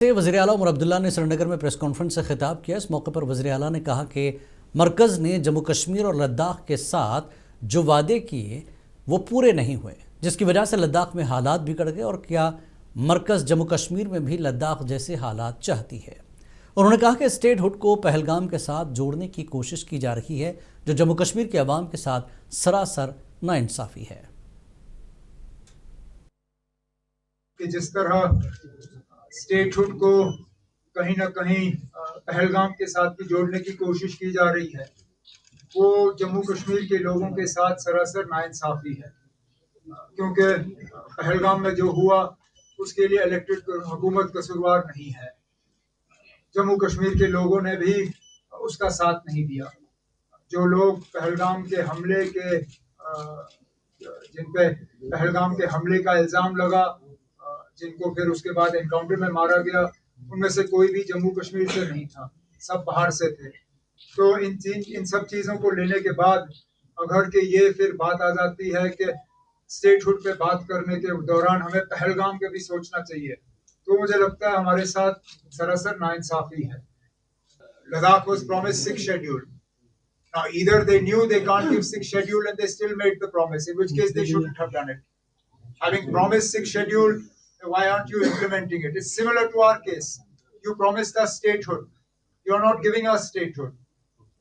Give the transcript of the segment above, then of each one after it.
वज़ीर आला उमर अब्दुल्ला ने श्रीनगर में प्रेस कॉन्फ्रेंस से खिताब किया। इस मौके पर वज़ीर आला ने कहा कि मरकज़ ने जम्मू कश्मीर और लद्दाख के साथ जो वादे किए वो पूरे नहीं हुए, जिसकी वजह से लद्दाख में हालात बिगड़ गए। और क्या मरकज़ जम्मू कश्मीर में भी लद्दाख जैसे हालात चाहती है। उन्होंने कहा कि स्टेट हुड को पहलगाम के साथ जोड़ने की कोशिश की जा रही है, जो जम्मू कश्मीर के अवाम के साथ सरासर नाइंसाफ़ी है। कि जिस तरह स्टेटहुड को कहीं ना कहीं पहलगाम के साथ भी जोड़ने की कोशिश की जा रही है, वो जम्मू कश्मीर के लोगों के साथ सरासर नाइंसाफ़ी है। क्योंकि पहलगाम में जो हुआ उसके लिए इलेक्टेड हुकूमत कसूरवार नहीं है। जम्मू कश्मीर के लोगों ने भी उसका साथ नहीं दिया। जो लोग पहलगाम के हमले के जिन पे पहलगाम के हमले का इल्ज़ाम लगा, जिनको फिर उसके बाद एनकाउंटर में मारा गया, उनमें से कोई भी जम्मू कश्मीर से नहीं था, सब बाहर से थे। तो इन सब चीज़ों को लेने के बाद अगर के ये फिर बात आ जाती है कि स्टेटहुड पे बात करने के दौरान हमें पहलगाम के भी सोचना चाहिए, तो मुझे लगता है हमारे साथ सरासर नाइंसाफ़ी है। Ladakh was promised 6th schedule. Now either they knew they can't give 6th schedule and they still made the promise, in which case they shouldn't have done it. Having promised 6th schedule, why aren't you implementing it? It's similar to our case. You promised us statehood. You're not giving us statehood.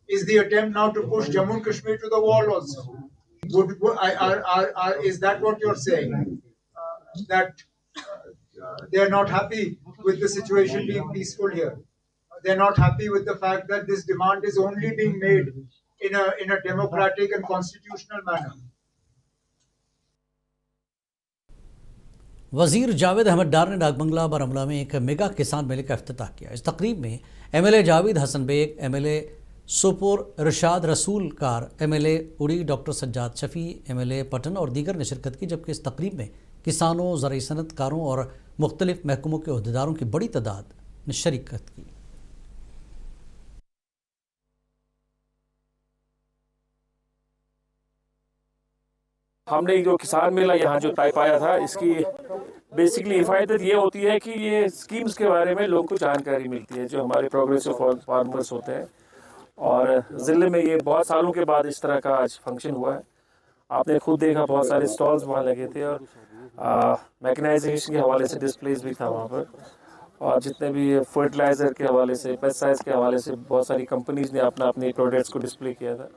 Is the attempt now to push Jammu and Kashmir to the wall also? Is that what you're saying? That they're not happy with the situation being peaceful here. They're not happy with the fact that this demand is only being made in a democratic and constitutional manner. वज़ीर जावेद अहमद डार ने डाक बंगला बारामूला में एक mega किसान मेले का इफ्तिताह किया। इस तकरीब में MLA Javed Hasan Baig, MLA Sopore Irshad Rasool Kar, MLA Uri doctor Sajjad Shafi, MLA Pattan और दीगर ने शिरकत की। जबकि इस तकरीब में किसानों, ज़राई सनतकारों और मुख्तलिफ महकमों के अहदेदारों की बड़ी तादाद ने शिरकत की। हमने जो किसान मेला यहाँ जो तय पाया था, इसकी बेसिकली इफ़ायत ये होती है कि ये स्कीम्स के बारे में लोगों को जानकारी मिलती है, जो हमारे प्रोग्रेसिव फार्मर्स होते हैं। और ज़िले में ये बहुत सालों के बाद इस तरह का आज फंक्शन हुआ है। आपने खुद देखा, बहुत सारे स्टॉल्स वहाँ लगे थे और मैकेनाइजेशन के हवाले से डिस्प्लेज भी था वहाँ पर। और जितने भी फर्टिलाइज़र के हवाले से, पेस्टिसाइड्स के हवाले से बहुत सारी कंपनीज़ ने अपने प्रोडक्ट्स को डिस्प्ले किया था।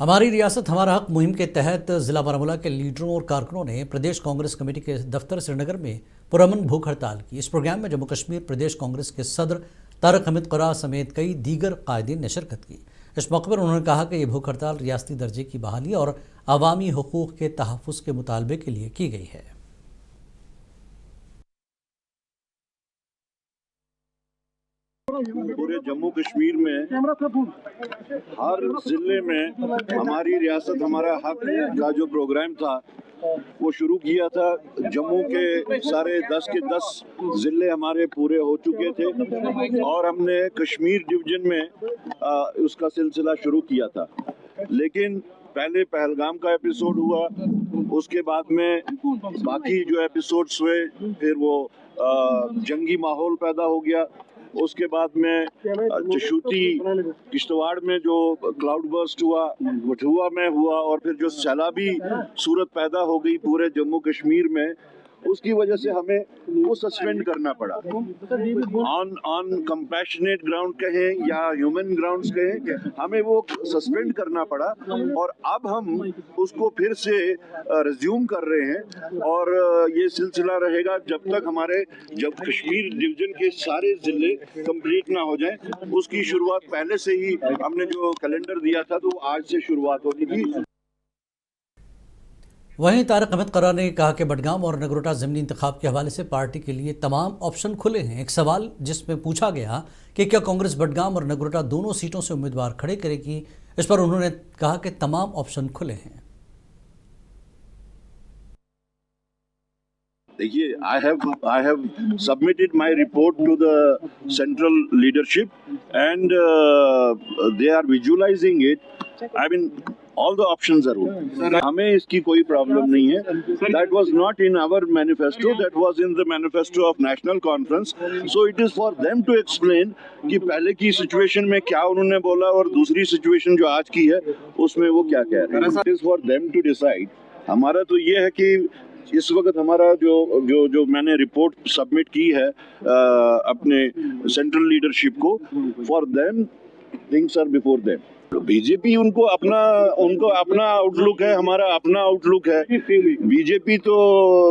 हमारी रियासत हमारा हक मुहिम के तहत ज़िला बारामूला के लीडरों और कारकुनों ने प्रदेश कांग्रेस कमेटी के दफ्तर श्रीनगर में पुरअमन भूख हड़ताल की। इस प्रोग्राम में जम्मू कश्मीर प्रदेश कांग्रेस के सदर तारक हमीद क़ुरार समेत कई दीगर कायदीन ने शिरकत की। इस मौके पर उन्होंने कहा कि ये भूख हड़ताल रियासती दर्जे की बहाली और अवामी हुकूक़ के तहफ़्फ़ुज़ के मुतालबे के लिए की गई है। पूरे जम्मू कश्मीर में हर ज़िले में हमारी रियासत हमारा हक का जो प्रोग्राम था वो शुरू किया था। जम्मू के सारे 10 के 10 ज़िले हमारे पूरे हो चुके थे और हमने कश्मीर डिवीज़न में उसका सिलसिला शुरू किया था। लेकिन पहले पहलगाम का एपिसोड हुआ, उसके बाद में बाकी जो एपिसोड्स हुए, फिर वो जंगी माहौल पैदा हो गया। उसके बाद में चशूती किश्तवाड़ में जो क्लाउड बर्स्ट हुआ, कठुआ में हुआ, और फिर जो सैलाबी सूरत पैदा हो गई पूरे जम्मू कश्मीर में, उसकी वजह से हमें वो सस्पेंड करना पड़ा। ऑन कंपैशनेट ग्राउंड कहें या ह्यूमन ग्राउंड्स कहें, हमें वो सस्पेंड करना पड़ा और अब हम उसको फिर से रिज्यूम कर रहे हैं। और ये सिलसिला रहेगा जब तक जब कश्मीर डिवीजन के सारे ज़िले कंप्लीट ना हो जाएं। उसकी शुरुआत पहले से ही हमने जो कैलेंडर दिया था तो आज से शुरुआत होनी थी। वहीं तारक हमीद क़ुरार ने कहा कि बडगाम और नगरोटा ज़मीनी इंतखाब के हवाले से पार्टी के लिए तमाम ऑप्शन खुले हैं। एक सवाल जिसमें पूछा गया कि क्या कांग्रेस बडगाम और नगरोटा दोनों सीटों से उम्मीदवार खड़े करेगी, इस पर उन्होंने कहा कि तमाम ऑप्शन खुले हैं। देखिए, I have submitted my report to the central leadership and they are visualizing it. I mean, all the options are open. हमें इसकी कोई प्रॉब्लम नहीं है. That was not in our manifesto. That was in the manifesto of National Conference. So it is for them to explain कि पहले की situation में क्या उन्होंने बोला और दूसरी सिचुएशन जो आज की है उसमें वो क्या कह रहे हैं. It is for them to decide. हमारा तो ये है कि इस वक्त हमारा जो मैंने रिपोर्ट सबमिट की है अपने सेंट्रल लीडरशिप को, for them things are before them. BJP उनको अपना आउटलुक है, हमारा अपना आउटलुक है. बीजेपी तो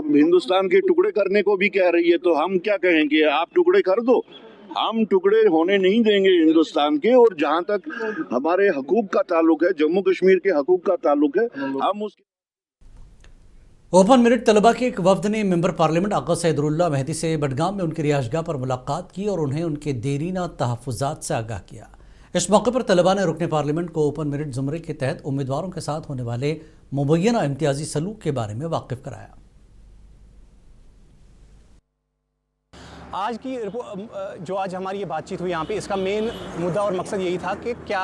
हिंदुस्तान के टुकड़े करने को भी कह रही है, तो हम क्या कहें कि आप टुकड़े कर दो. हम टुकड़े होने नहीं देंगे हिंदुस्तान के. और जहां तक हमारे हकूक का ताल्लुक है, जम्मू कश्मीर के हकूक का ताल्लुक है, हम उसके ओपन मेरिट तलबा के एक वफ्द ने मेंबर पार्लियामेंट आका सैदुल्लाह मेहदी से बडगाम में उनकी रिहाइशगाह पर मुलाकात की और उन्हें उनके देरीना तहफ़्फ़ुज़ात से आगाह किया. इस मौके पर तलबा ने रुकन पार्लियामेंट को ओपन मेरिट ज़ुमरे के तहत उम्मीदवारों के साथ होने वाले मुबैना इम्तियाजी सलूक के बारे में वाकिफ़ कराया. आज की जो आज हमारी ये बातचीत हुई यहाँ पे, इसका मेन मुद्दा और मकसद यही था कि क्या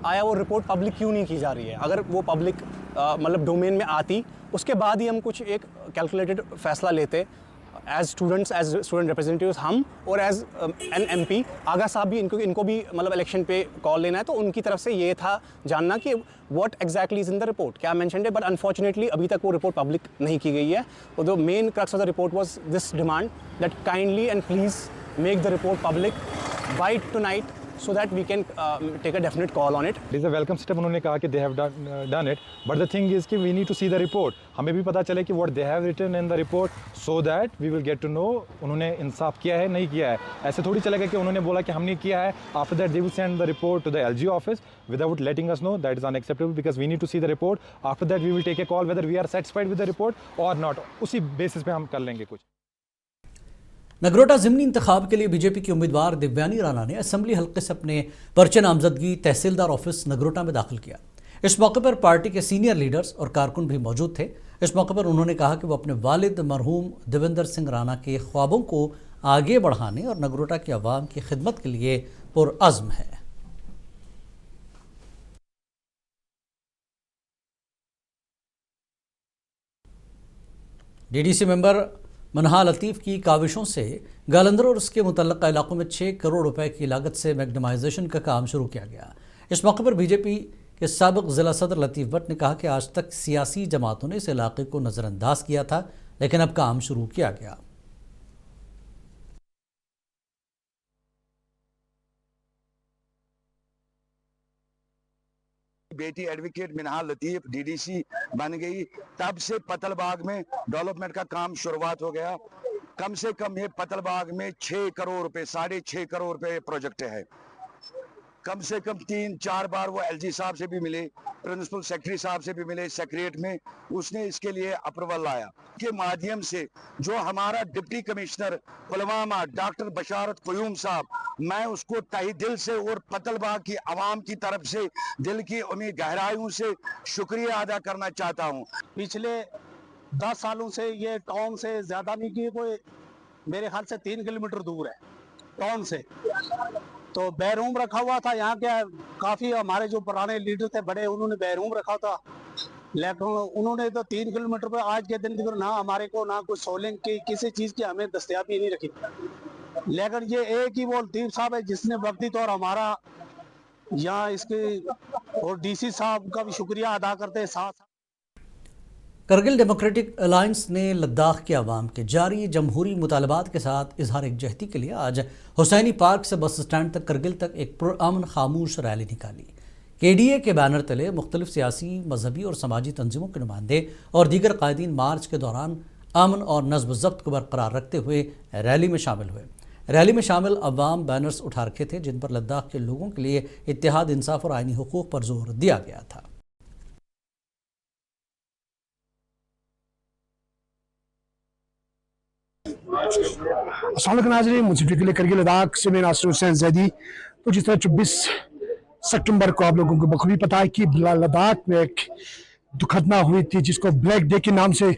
आया वो रिपोर्ट पब्लिक क्यों नहीं की जा रही है. अगर वो पब्लिक मतलब डोमेन में आती, उसके बाद ही हम कुछ एक कैलकुलेटेड फ़ैसला लेते एज स्टूडेंट रिप्रेजेंटेटिव्स हम, और एज एन MP आगा साहब भी इनको भी मतलब इलेक्शन पे कॉल लेना है, तो उनकी तरफ से ये था जानना कि what exactly is in the report, क्या मेंशन्ड है. बट अनफॉर्चुनेटली अभी तक वो रिपोर्ट पब्लिक नहीं की गई है. और the main crux of the report was this demand that kindly and please make the report public bye tonight so that we can take a definite call on it. It is a welcome step. उन्होंने कहा कि they have done it, but the thing is कि we need to see the report. हमें भी पता चले कि what they have written in the report, so that we will get to know उन्होंने इंसाफ किया है नहीं किया है. ऐसे थोड़ी चलेगा कि उन्होंने बोला कि हमने किया है, after that they will send the report to the LG office without letting us know. That is unacceptable because we need to see the report. After that we will take a call whether we are satisfied with the report or not. उसी basis पे हम कर लेंगे कुछ. नगरोटा ज़िमनी इंतखाब के लिए BJP की उम्मीदवार दिव्यानी राणा ने असम्बली हल्के से अपने पर्चे नामजदगी तहसीलदार ऑफिस नगरोटा में दाखिल किया. इस मौके पर पार्टी के सीनियर लीडर्स और कारकुन भी मौजूद थे. इस मौके पर उन्होंने कहा कि वो अपने वालिद मरहूम देवेंद्र सिंह राणा के ख्वाबों को आगे बढ़ाने और नगरोटा की आवाम की खिदमत के लिए पुरअज़्म है. DDC मेंबर मनहा लतीफ़ की काविशों से गालंदर और उसके मुतल्लिक़ा इलाकों में 6 करोड़ रुपए की लागत से मैग्नेमाइजेशन का काम शुरू किया गया. इस मौके पर बीजेपी के साबिक़ ज़िला सदर लतीफ़ भट्ट ने कहा कि आज तक सियासी जमातों ने इस इलाके को नज़रअंदाज किया था, लेकिन अब काम शुरू किया गया. बेटी एडवोकेट मिनहा लतीफ DDC बन गई, तब से पतलबाग में डेवलपमेंट का काम शुरुआत हो गया. कम से कम ये पतलबाग में 6 करोड़ रुपए 6.5 करोड़ रुपए प्रोजेक्ट है. कम से कम 3-4 बार वो LG साहब से भी मिले, प्रिंसिपल सेक्रेटरी साहब से भी मिले सेक्रेटरीट में. उसने इसके लिए अप्रूवल लाया के माध्यम से जो हमारा डिप्टी कमिश्नर पुलवामा डॉक्टर बशारत क़यूम साहब, मैं उसको तहे दिल से और पतलबाग की आवाम की तरफ से दिल की उम्मीद गहराइयों से शुक्रिया अदा करना चाहता हूँ. पिछले 10 सालों से ये टाउन से ज़्यादा नहीं की, कोई मेरे ख्याल से 3 किलोमीटर दूर है टाउन से. तो बैरूम रखा हुआ था यहाँ के काफ़ी हमारे जो पुराने लीडर थे बड़े, उन्होंने बैरूम रखा था, लेकिन उन्होंने तो 3 किलोमीटर पर आज के दिन ना हमारे को ना कुछ सोलिंग की किसी चीज़ की हमें दस्तयाबी नहीं रखी. लेकिन ये एक ही वो लतीफ़ साहब है जिसने वक्ती तौर हमारा यहाँ इसके और DC साहब का भी शुक्रिया अदा करते हैं. साथ करगिल डेमोक्रेटिक अलायंस ने लद्दाख के अवाम के जारी जमहूरी मुतालबात के साथ इजहार एकजहती के लिए आज हुसैनी पार्क से बस स्टैंड तक करगिल तक एक पुरअमन खामोश रैली निकाली. KDA के बैनर तले मुख्तलिफ सियासी, मजहबी और समाजी तंजीमों के नुमाइंदे और दीगर कायदीन मार्च के दौरान अमन और नज़्म ज़ब्त को बरकरार रखते हुए रैली में शामिल हुए. रैली में शामिल अवाम बैनर्स उठा रखे थे जिन पर लद्दाख के लोगों के लिए इत्तेहाद, इंसाफ और आइनी हुकूक पर जोर दिया गया था. अस्सलाम वालेकुम नाज़रीन, मुंसिफ के लिए करगिल लद्दाख से मैं नासिर हुसैन जैदी. तो जिस तरह 24 सितंबर को आप लोगों को बखूबी पता है कि लद्दाख में एक दुर्घटना हुई थी जिसको ब्लैक डे के नाम से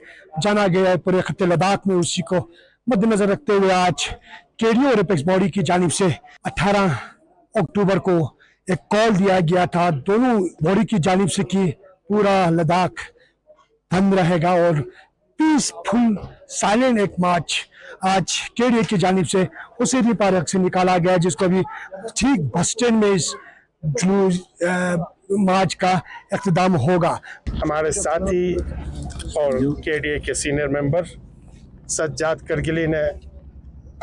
जाना गया है पूरे खत्ते लद्दाख में, उसी को मद्देनजर रखते हुए आज केडीओ और एपेक्स बॉडी की जानिब से 18 अक्टूबर को एक कॉल दिया गया था दोनों बॉडी की जानिब से कि पूरा लद्दाख बंद रहेगा और पीसफुल साइलेंट एक मार्च आज केडीए की जानिब से उसी पार्क से निकाला गया, जिसको अभी ठीक बस स्टैंड में इस जुलूस मार्च का इख्तिताम होगा। हमारे साथी और केडीए के सीनियर मेंबर सज्जाद करगिली ने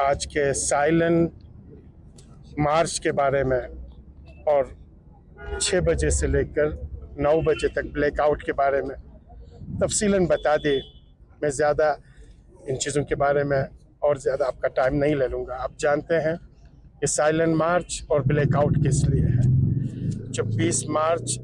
आज के साइलेंट मार्च के बारे में और 6 बजे से लेकर 9 बजे तक ब्लैकआउट के बारे में तफसीलन बता दी। मैं ज़्यादा इन चीज़ों के बारे में और ज़्यादा आपका टाइम नहीं ले लूँगा। आप जानते हैं कि साइलेंट मार्च और ब्लैकआउट किस लिए है। 24 मार्च